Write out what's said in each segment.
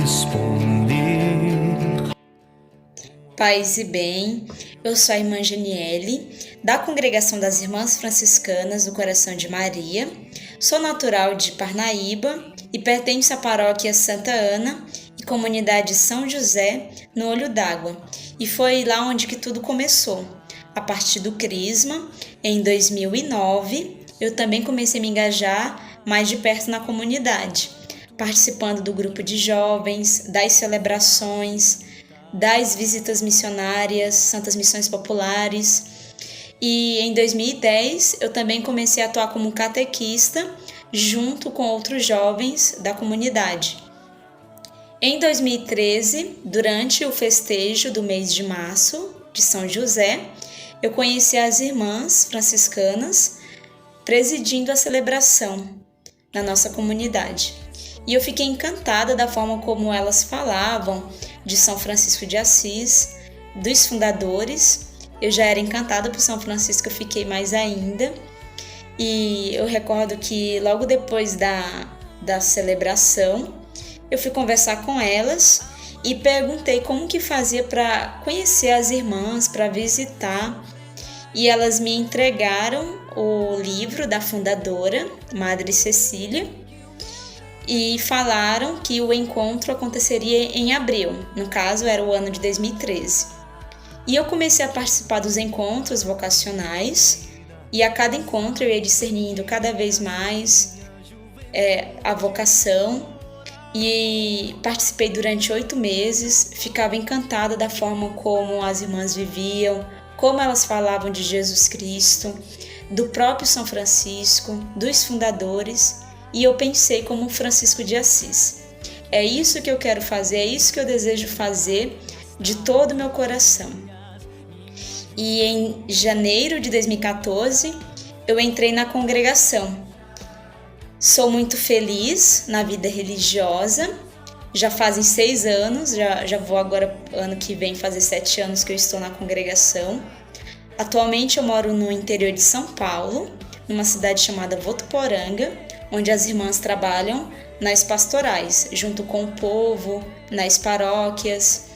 responder. Paz e bem, eu sou a irmã Janiele, da Congregação das Irmãs Franciscanas do Coração de Maria. Sou natural de Parnaíba e pertenço à paróquia Santa Ana e comunidade São José, no Olho d'Água. E foi lá onde que tudo começou. A partir do Crisma, em 2009, eu também comecei a me engajar mais de perto na comunidade, participando do grupo de jovens, das celebrações, das visitas missionárias, Santas Missões Populares. E em 2010 eu também comecei a atuar como catequista junto com outros jovens da comunidade. Em 2013, durante o festejo do mês de março de São José, eu conheci as irmãs franciscanas presidindo a celebração na nossa comunidade. E eu fiquei encantada da forma como elas falavam de São Francisco de Assis, dos fundadores. Eu já era encantada por São Francisco, eu fiquei mais ainda. E eu recordo que logo depois da celebração, eu fui conversar com elas e perguntei como que fazia para conhecer as irmãs, para visitar. E elas me entregaram o livro da fundadora, Madre Cecília, e falaram que o encontro aconteceria em abril, no caso era o ano de 2013. E eu comecei a participar dos encontros vocacionais, e a cada encontro eu ia discernindo cada vez mais a vocação, e participei durante 8 meses, ficava encantada da forma como as irmãs viviam, como elas falavam de Jesus Cristo, do próprio São Francisco, dos fundadores. E eu pensei como Francisco de Assis. É isso que eu quero fazer, é isso que eu desejo fazer de todo o meu coração. E em janeiro de 2014, eu entrei na congregação. Sou muito feliz na vida religiosa. Já fazem 6 anos, já vou agora, ano que vem, fazer 7 anos que eu estou na congregação. Atualmente eu moro no interior de São Paulo, numa cidade chamada Votuporanga, onde as irmãs trabalham nas pastorais, junto com o povo, nas paróquias.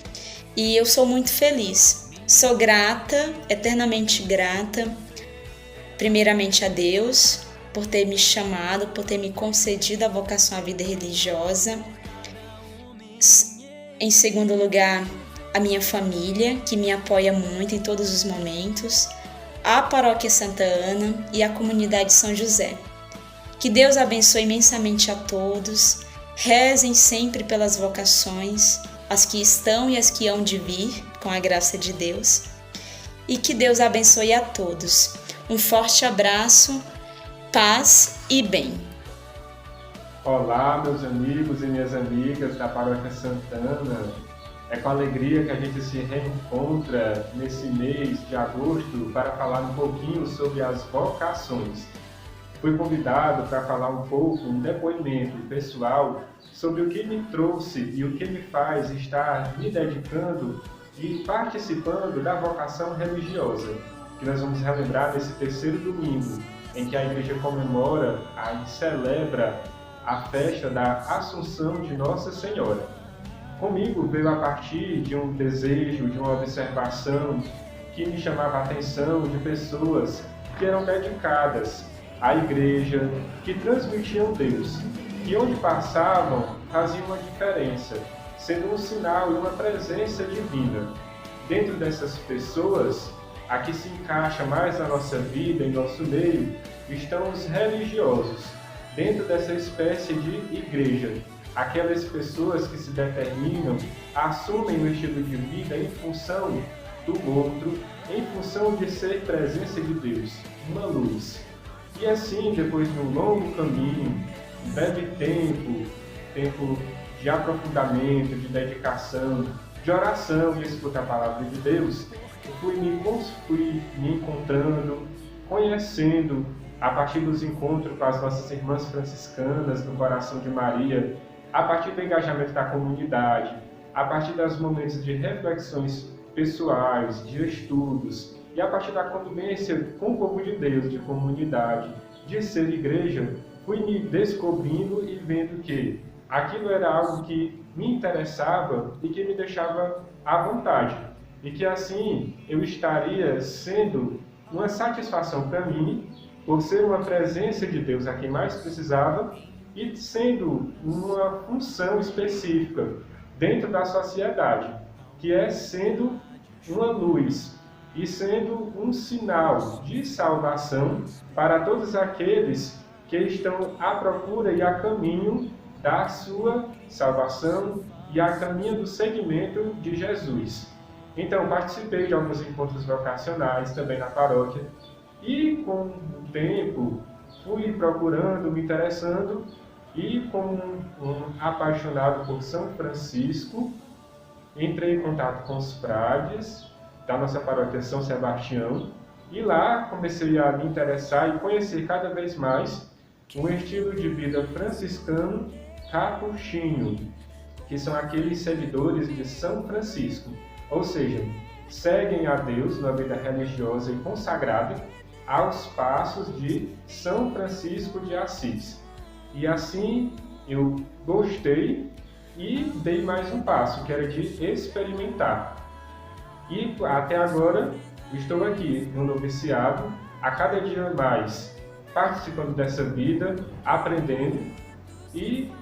E eu sou muito feliz. Sou grata, eternamente grata, primeiramente a Deus, por ter me chamado, por ter me concedido a vocação à vida religiosa. Em segundo lugar, a minha família, que me apoia muito em todos os momentos, a paróquia Santa Ana e a comunidade São José. Que Deus abençoe imensamente a todos, rezem sempre pelas vocações, as que estão e as que hão de vir, com a graça de Deus. E que Deus abençoe a todos. Um forte abraço, paz e bem. Olá, meus amigos e minhas amigas da Paróquia Santana. É com alegria que a gente se reencontra nesse mês de agosto para falar um pouquinho sobre as vocações. Fui convidado para falar um pouco, um depoimento pessoal sobre o que me trouxe e o que me faz estar me dedicando e participando da vocação religiosa, que nós vamos relembrar nesse terceiro domingo, em que a Igreja comemora e celebra a festa da Assunção de Nossa Senhora. Comigo veio a partir de um desejo, de uma observação que me chamava a atenção de pessoas que eram dedicadas à igreja, que transmitiam Deus, que onde passavam faziam uma diferença, sendo um sinal e uma presença divina. Dentro dessas pessoas, a que se encaixa mais na nossa vida, em nosso meio, estão os religiosos, dentro dessa espécie de igreja, aquelas pessoas que se determinam, assumem o estilo de vida em função do outro, em função de ser presença de Deus, uma luz. E assim, depois de um longo caminho, um breve tempo de aprofundamento, de dedicação, de oração, de escutar a palavra de Deus, eu fui me encontrando, conhecendo, a partir dos encontros com as nossas irmãs franciscanas do Coração de Maria, a partir do engajamento da comunidade, a partir dos momentos de reflexões pessoais, de estudos, e a partir da convivência com o povo de Deus, de comunidade, de ser igreja, fui me descobrindo e vendo que aquilo era algo que me interessava e que me deixava à vontade. E que assim eu estaria sendo uma satisfação para mim, por ser uma presença de Deus a quem mais precisava e sendo uma função específica dentro da sociedade, que é sendo uma luz e sendo um sinal de salvação para todos aqueles que estão à procura e a caminho da sua salvação e a caminho do seguimento de Jesus. Então, participei de alguns encontros vocacionais também na paróquia e, com o tempo, fui procurando, me interessando e, como um apaixonado por São Francisco, entrei em contato com os frades da nossa paróquia São Sebastião e lá comecei a me interessar e conhecer cada vez mais um estilo de vida franciscano capuchinho, que são aqueles seguidores de São Francisco, ou seja, seguem a Deus na vida religiosa e consagrada aos passos de São Francisco de Assis. E assim eu gostei e dei mais um passo, que era de experimentar. E até agora estou aqui no noviciado, a cada dia mais participando dessa vida, aprendendo e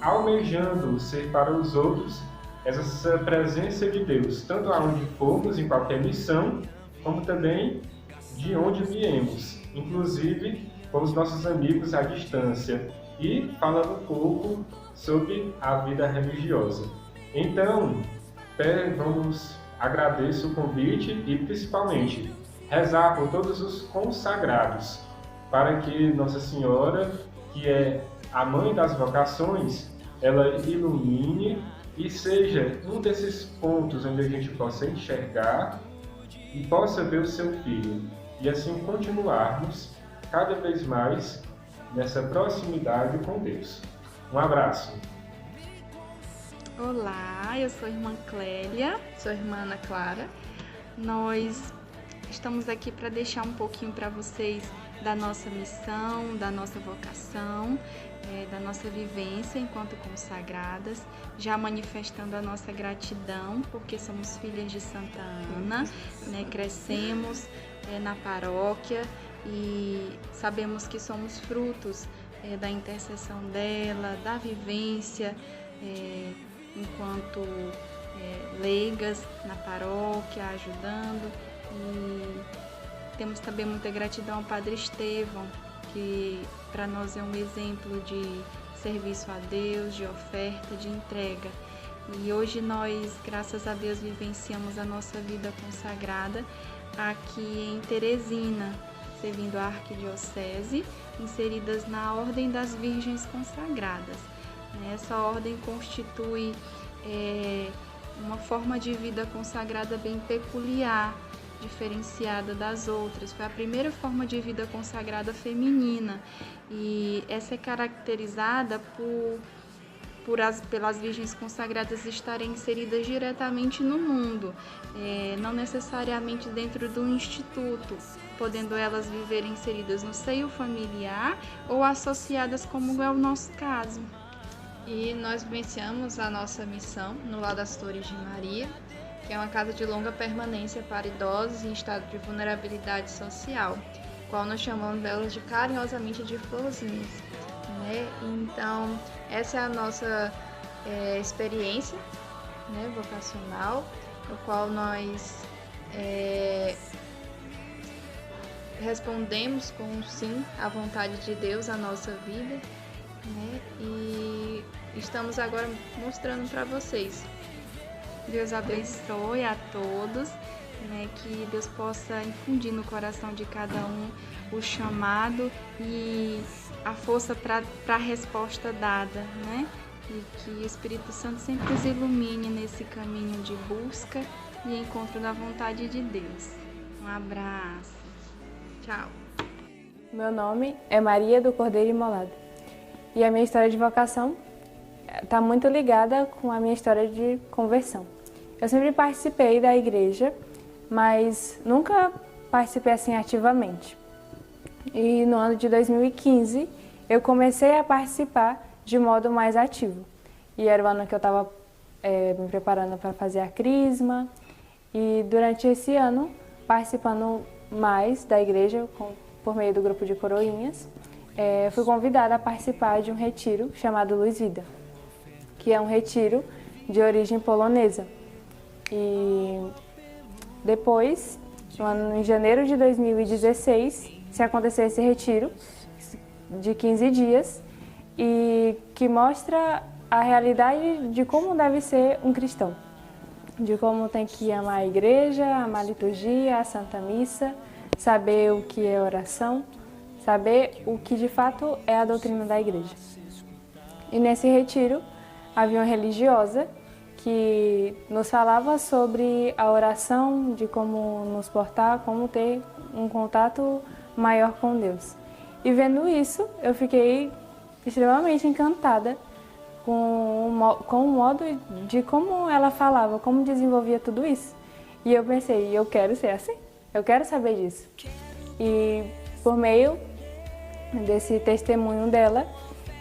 almejando ser para os outros essa presença de Deus, tanto aonde formos, em qualquer missão, como também de onde viemos, inclusive com os nossos amigos à distância, e falando um pouco sobre a vida religiosa. Então, agradeço o convite e, principalmente, rezar por todos os consagrados, para que Nossa Senhora, que é a mãe das vocações, ela ilumine e seja um desses pontos onde a gente possa enxergar e possa ver o seu filho, e assim continuarmos cada vez mais nessa proximidade com Deus. Um abraço. Olá, eu sou a irmã Clélia, sou a irmã Ana Clara. Nós estamos aqui para deixar um pouquinho para vocês da nossa missão, da nossa vocação, da nossa vivência enquanto consagradas, já manifestando a nossa gratidão, porque somos filhas de Santa Ana, né? Crescemos na paróquia e sabemos que somos frutos da intercessão dela, da vivência enquanto leigas na paróquia, ajudando. E temos também muita gratidão ao Padre Estevão, que para nós é um exemplo de serviço a Deus, de oferta, de entrega. E hoje nós, graças a Deus, vivenciamos a nossa vida consagrada aqui em Teresina, servindo a Arquidiocese, inseridas na Ordem das Virgens Consagradas. Essa ordem constitui uma forma de vida consagrada bem peculiar, diferenciada das outras. Foi a primeira forma de vida consagrada feminina e essa é caracterizada pelas virgens consagradas estarem inseridas diretamente no mundo, não necessariamente dentro do instituto, podendo elas viver inseridas no seio familiar ou associadas, como é o nosso caso. E nós vivenciamos a nossa missão no Lar das Torres de Maria, que é uma casa de longa permanência para idosos em estado de vulnerabilidade social, qual nós chamamos delas carinhosamente de florzinhas, né? Então, essa é a nossa experiência, né, vocacional, no qual nós respondemos com um sim à vontade de Deus à nossa vida, né? E estamos agora mostrando para vocês. Deus abençoe a todos, né? Que Deus possa infundir no coração de cada um o chamado e a força para a resposta dada, né? E que o Espírito Santo sempre os ilumine nesse caminho de busca e encontro da vontade de Deus. Um abraço. Tchau. Meu nome é Maria do Cordeiro Imolado e a minha história de vocação está muito ligada com a minha história de conversão. Eu sempre participei da igreja, mas nunca participei assim ativamente. E no ano de 2015 eu comecei a participar de modo mais ativo. E era o ano que eu estava me preparando para fazer a crisma, e durante esse ano, participando mais da igreja por meio do grupo de coroinhas, fui convidada a participar de um retiro chamado Luz Vida, que é um retiro de origem polonesa. E depois, em janeiro de 2016, se aconteceu esse retiro de 15 dias, e que mostra a realidade de como deve ser um cristão, de como tem que amar a igreja, amar a liturgia, a Santa Missa, saber o que é oração, saber o que de fato é a doutrina da igreja. E nesse retiro havia uma religiosa que nos falava sobre a oração, de como nos portar, como ter um contato maior com Deus. E vendo isso, eu fiquei extremamente encantada com o modo de como ela falava, como desenvolvia tudo isso. E eu pensei, eu quero ser assim, eu quero saber disso. E por meio desse testemunho dela,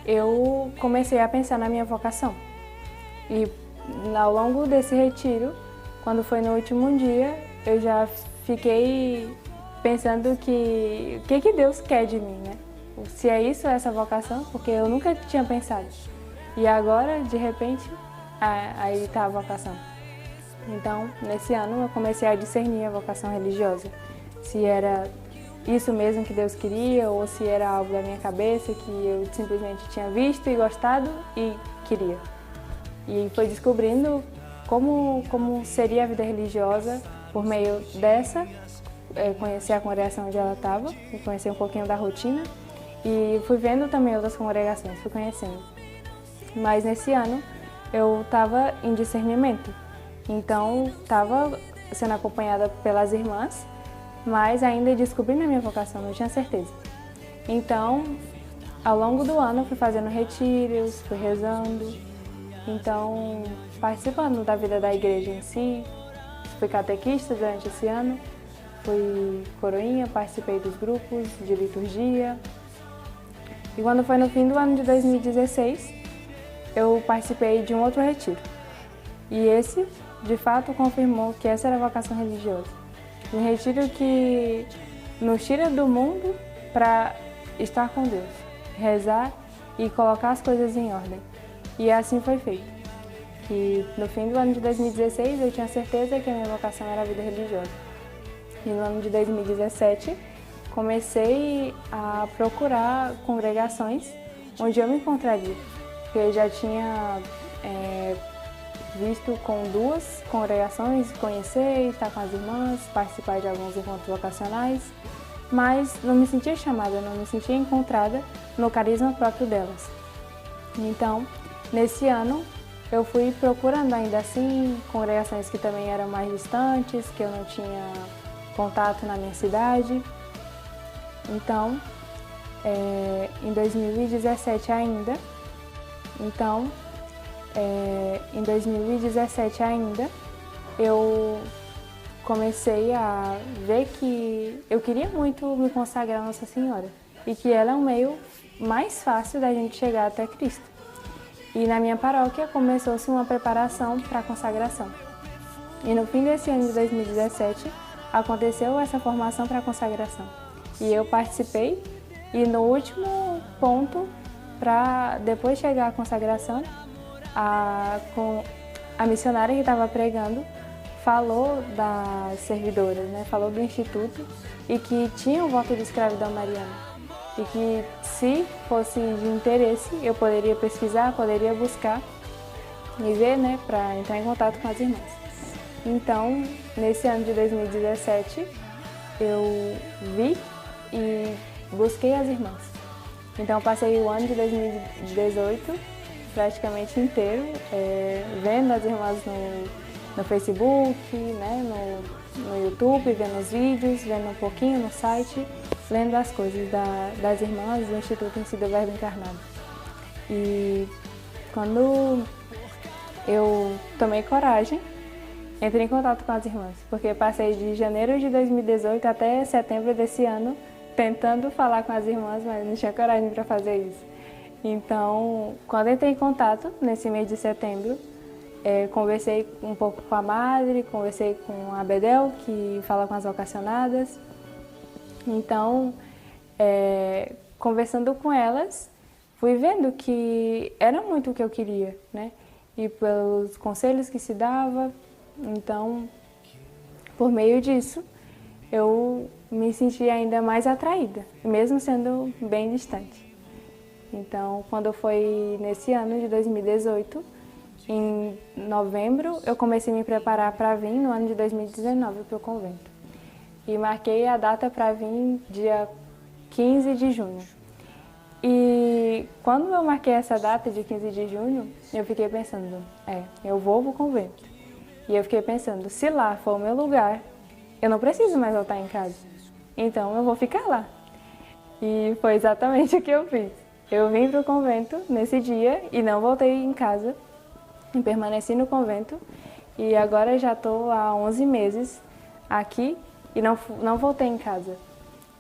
eu comecei a pensar na minha vocação. E ao longo desse retiro, quando foi no último dia, eu já fiquei pensando o que Deus quer de mim, né? Se é isso, essa vocação, porque eu nunca tinha pensado. E agora, de repente, aí está a vocação. Então, nesse ano, eu comecei a discernir a vocação religiosa. Se era isso mesmo que Deus queria, ou se era algo da minha cabeça que eu simplesmente tinha visto e gostado e queria. E foi descobrindo como seria a vida religiosa por meio dessa, conhecer a congregação onde ela estava, conhecer um pouquinho da rotina, e fui vendo também outras congregações, fui conhecendo. Mas nesse ano eu estava em discernimento, então estava sendo acompanhada pelas irmãs, mas ainda descobrindo a minha vocação, não tinha certeza. Então, ao longo do ano eu fui fazendo retiros, fui rezando, então participando da vida da igreja em si, fui catequista durante esse ano, fui coroinha, participei dos grupos de liturgia. E quando foi no fim do ano de 2016, eu participei de um outro retiro. E esse, de fato, confirmou que essa era a vocação religiosa. Um retiro que nos tira do mundo para estar com Deus, rezar e colocar as coisas em ordem. E assim foi feito. Que no fim do ano de 2016 eu tinha certeza que a minha vocação era a vida religiosa. E no ano de 2017 comecei a procurar congregações onde eu me encontraria. Porque eu já tinha visto com 2 congregações, conhecer, estar com as irmãs, participar de alguns encontros vocacionais, mas não me sentia chamada, não me sentia encontrada no carisma próprio delas. Então, nesse ano, eu fui procurando ainda assim congregações que também eram mais distantes, que eu não tinha contato na minha cidade. Então, em 2017 ainda, eu comecei a ver que eu queria muito me consagrar a Nossa Senhora e que ela é um meio mais fácil da gente chegar até Cristo. E na minha paróquia começou-se uma preparação para a consagração. E no fim desse ano de 2017 aconteceu essa formação para a consagração. E eu participei, e no último ponto, para depois chegar à consagração, a missionária que estava pregando falou das servidoras, né? Falou do Instituto e que tinha um voto de escravidão mariana. E que, se fosse de interesse, eu poderia pesquisar, poderia buscar e ver, né, para entrar em contato com as irmãs. Então, nesse ano de 2017, eu vi e busquei as irmãs. Então, passei o ano de 2018 praticamente inteiro vendo as irmãs no Facebook, né, no YouTube, vendo os vídeos, vendo um pouquinho no site, lendo as coisas das irmãs do Instituto Ensino Verbo Encarnado. E quando eu tomei coragem, entrei em contato com as irmãs, porque passei de janeiro de 2018 até setembro desse ano tentando falar com as irmãs, mas não tinha coragem para fazer isso. Então, quando entrei em contato, nesse mês de setembro, conversei um pouco com a Madre, conversei com a Bedel, que fala com as vocacionadas. Então, conversando com elas, fui vendo que era muito o que eu queria, né? E pelos conselhos que se dava, então, por meio disso, eu me senti ainda mais atraída, mesmo sendo bem distante. Então, quando foi nesse ano de 2018, em novembro, eu comecei a me preparar para vir no ano de 2019 para o convento. E marquei a data para vir dia 15 de junho. E quando eu marquei essa data de 15 de junho, eu fiquei pensando, eu vou para o convento. E eu fiquei pensando, se lá for o meu lugar, eu não preciso mais voltar em casa. Então eu vou ficar lá. E foi exatamente o que eu fiz. Eu vim para o convento nesse dia e não voltei em casa. E permaneci no convento. E agora já estou há 11 meses aqui e não voltei em casa.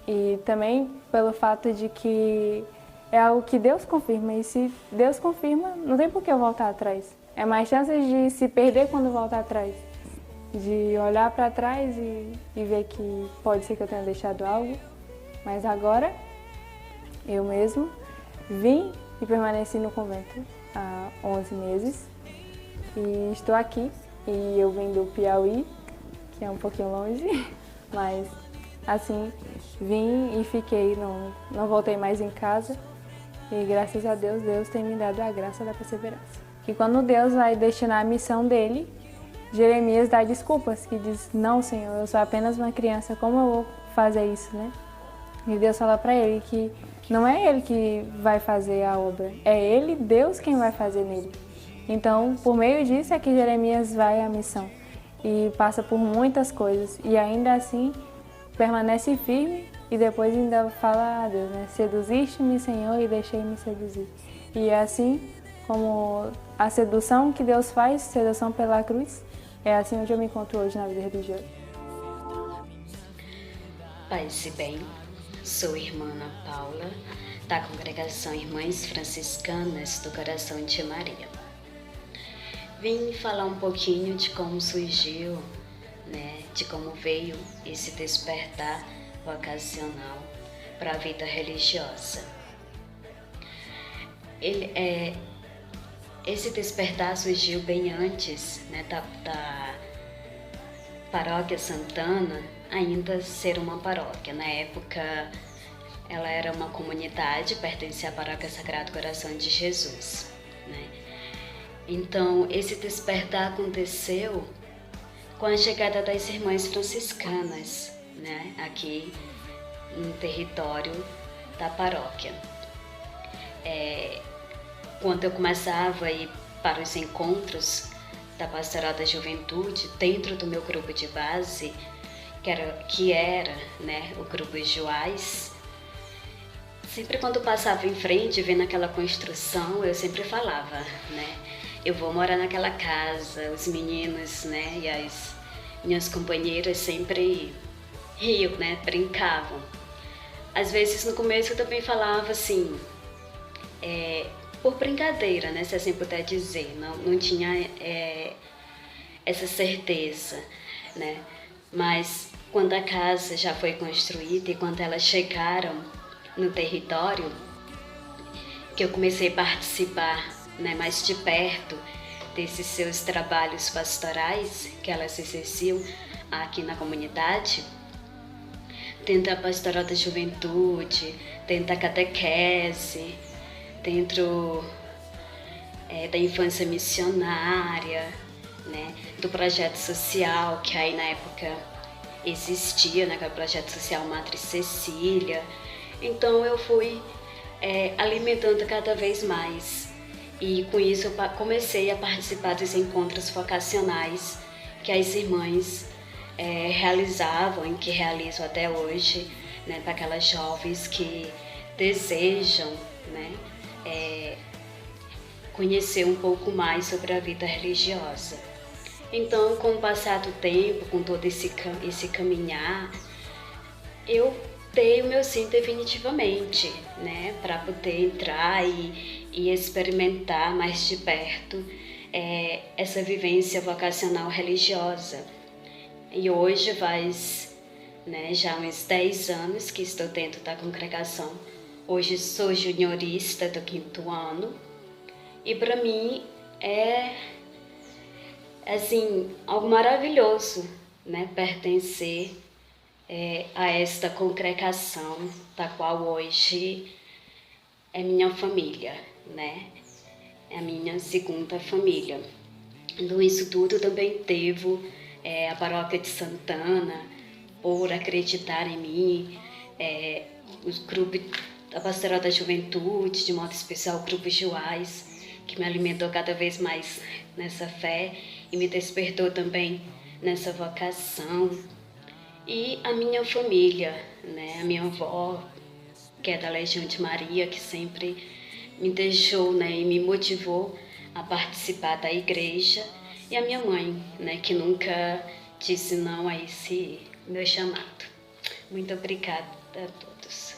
E também pelo fato de que é algo que Deus confirma. E se Deus confirma, não tem por que eu voltar atrás. É mais chances de se perder quando voltar atrás. De olhar para trás e ver que pode ser que eu tenha deixado algo. Mas agora, eu mesmo vim e permaneci no convento há 11 meses. E estou aqui. E eu vim do Piauí, que é um pouquinho longe. Mas, assim, vim e fiquei, não voltei mais em casa. E graças a Deus, Deus tem me dado a graça da perseverança. E quando Deus vai destinar a missão dele, Jeremias dá desculpas, que diz, não, Senhor, eu sou apenas uma criança, como eu vou fazer isso, né? E Deus fala para ele que não é ele que vai fazer a obra, é ele, Deus, quem vai fazer nele. Então, por meio disso é que Jeremias vai à missão e passa por muitas coisas e ainda assim permanece firme e depois ainda fala a Deus, né? Seduziste-me, Senhor, e deixei-me seduzir. E é assim como a sedução que Deus faz, sedução pela cruz, é assim onde eu me encontro hoje na vida religiosa. Paz e bem, sou irmã Ana Paula, da congregação Irmãs Franciscanas do Coração de Maria. Vim falar um pouquinho de como surgiu, né, de como veio esse despertar vocacional para a vida religiosa. Esse despertar surgiu bem antes, né, da Paróquia Santana ainda ser uma paróquia. Na época, ela era uma comunidade, pertencia à Paróquia Sagrado Coração de Jesus, né? Então, esse despertar aconteceu com a chegada das Irmãs Franciscanas, né, aqui no território da paróquia. Quando eu começava a ir para os encontros da Pastoral da Juventude, dentro do meu grupo de base, que era né, o grupo Joás, sempre quando passava em frente, vendo aquela construção, eu sempre falava, né, eu vou morar naquela casa, os meninos, né, e as minhas companheiras sempre riam, né, brincavam. Às vezes no começo eu também falava assim, por brincadeira, né, se assim puder dizer, não tinha essa certeza, né, mas quando a casa já foi construída e quando elas chegaram no território, que eu comecei a participar, né, mais de perto desses seus trabalhos pastorais que elas exerciam aqui na comunidade, dentro da Pastoral da Juventude, dentro da catequese, dentro da infância missionária, né, do projeto social que aí na época existia, né, que era o projeto social Madre Cecília. Então eu fui alimentando cada vez mais e com isso eu comecei a participar dos encontros vocacionais que as irmãs realizavam e que realizam até hoje, né, para aquelas jovens que desejam, né, conhecer um pouco mais sobre a vida religiosa. Então, com o passar do tempo, com todo esse caminhar, eu dei o meu sim definitivamente, né, para poder entrar e experimentar mais de perto essa vivência vocacional religiosa. E hoje faz, né, já uns 10 anos que estou dentro da congregação. Hoje sou juniorista do 5º ano e para mim é assim algo maravilhoso, né, pertencer a esta congregação, da qual hoje é minha família, né? É a minha segunda família. Então isso tudo também devo a Paróquia de Santana, por acreditar em mim, os grupos da Pastoral da Juventude, de modo especial o Grupo Joás, que me alimentou cada vez mais nessa fé e me despertou também nessa vocação. E a minha família, né? A minha avó, que é da Legião de Maria, que sempre me deixou, né, e me motivou a participar da igreja, e a minha mãe, né, que nunca disse não a esse meu chamado. Muito obrigada a todos.